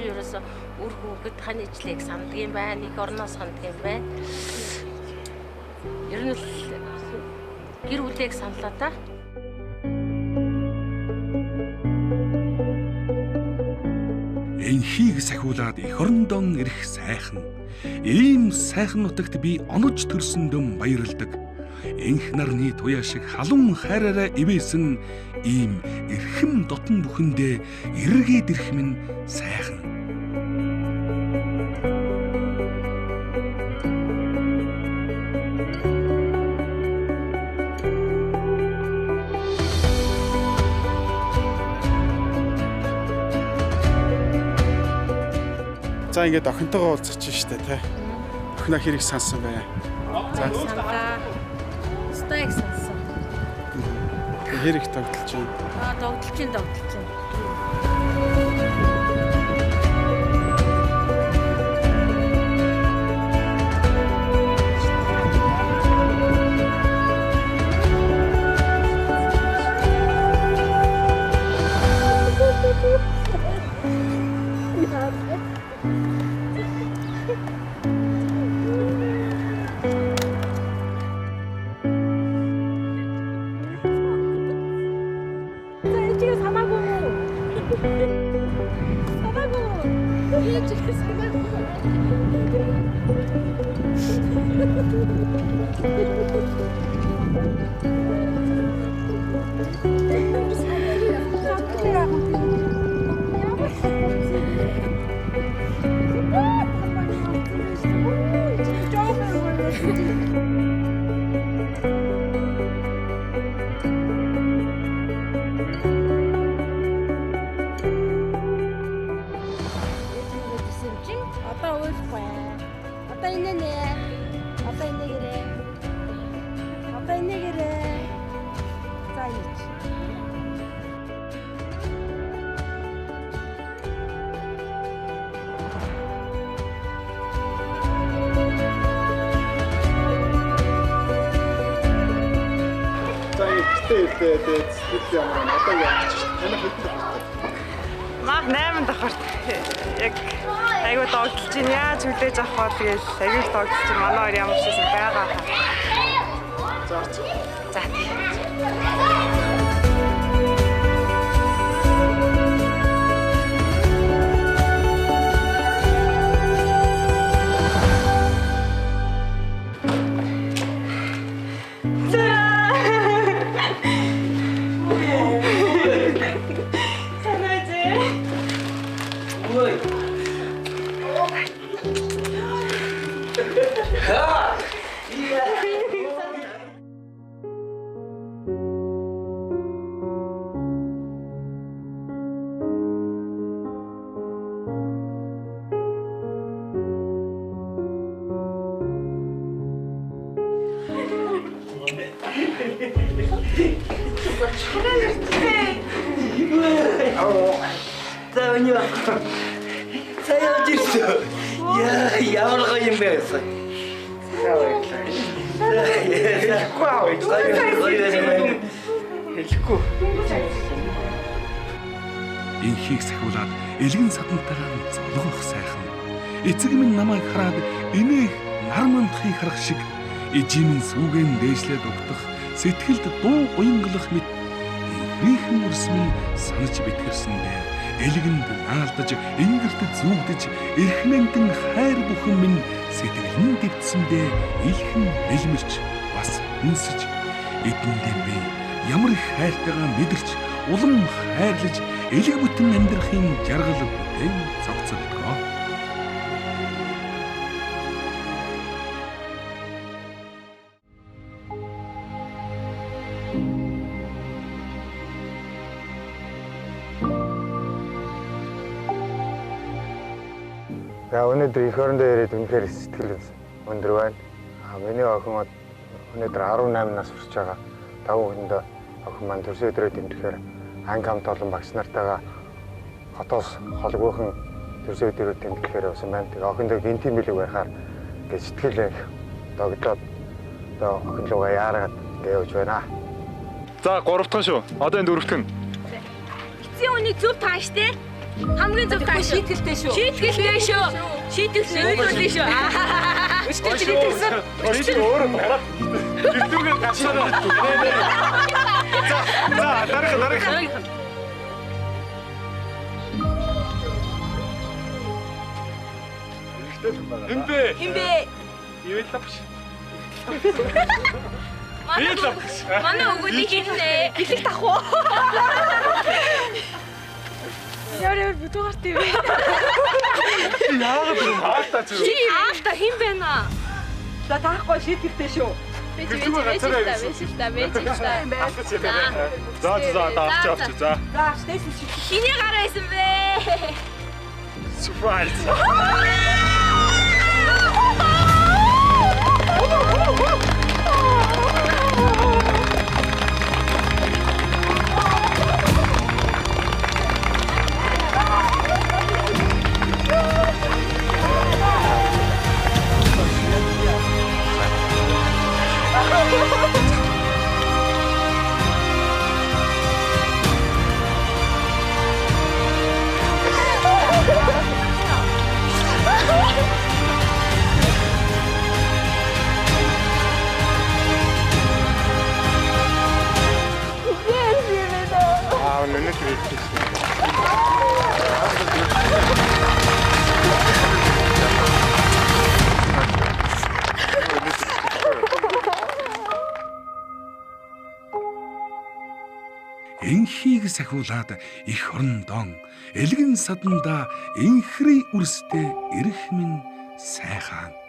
ерөөсө үр хүүхэд тань ижлийг санддаг юм байна, нэг орноо санддаг юм байна. Ер нь л гэр бүлийг саналаа та. Энхийг сахиулаад эх орондон ирэх сайхан. Ийм сайхан нутагт би онож төрсөн дөм баярлдаг. Энх нарны туяа шиг халуун хайраараа ивээсэн ийм эрхэм дотн бүхэндээ эргээд ирэх минь сайхан. За ингээд охинтойгоо уулзах чинь штэ тий. Охиноо хэрэг сансан бай. За санаа. Стейк сансан. Хэрэг тогтолж байна. Тогтолж байна. Мах 8 давхарт яг айгуу догдолж чинь яаж хүлээж авах вэ тэгэл айгуу догдолж чинь манай хоёр ямар ч юм байгаа. За. Энхийг сахиулаад элгэн садантайгаар золгох сайхан. Эцэг минь намайг хараад энээх нар мандахыг харах шиг эжийн сүүгэн дээшлээд угтах сэтгэлд дуу уянгалах мэт энхрийнхэн өрс минь санаж битгэрсэндээ элгэнд наалдаж энгэрт зүгдэж эрхнэнтэн хайр бүхэн минь сэтгэлэн дэвтсэндээ илхэн бэлмэрч бас үнсэж эдэндээ би ямар их хайртайгаа мэдэрч улам хайрлаж элэг бүтэн амьдрахын жаргал бүтээн цогцолдгоо. За өнөөдөр эх орондоо ирээд үнэхээр сэтгэл өндөр байна. Миний охин өнөөдөр 18 нас хүрч байгаа. Давуу хөндөө охин маань төрсөн өдрөө тэмдэхээр анги хамт олон багш нартайгаа хотоос холгүйхан төрсөй дөрөв тэмдэглэхээр явсан байна. Тэгээ охиндоо гинти мэлэг байхаар ингээд сэтгэл догдоод одоо охин руугаа яараад ингээд явж байна. За 3 дахь шүү. Одоо энэ 4 дахь нь. Эцсийн үнийг зөв тааш те. Хамгийн зөв тааш. Шийтгэлтэй шүү. Шийтгэлтэй шүү. Шийтгэлтэй шүү. Өчтөр шийтгэлсэн. Өчтөр өөрөө гараад YouTube-ээр гацсараа. За дарах. Химбэ. Ивэл Манай өгөөдийг хэлнэ. Бэлэг тах уу? Яарэ бүтүүгарт юм. яагаад юм хаалтаа зү. Чи аалта хин байна? За таахгүй шийтгэлтэй шүү. Байж та. За авч. За. За авчтай шүү. Хиний гар байсан бэ? Surprise. Энхийг сахиулаад их орондон элгэн саданда энхри үрстэй эрх минь сайхан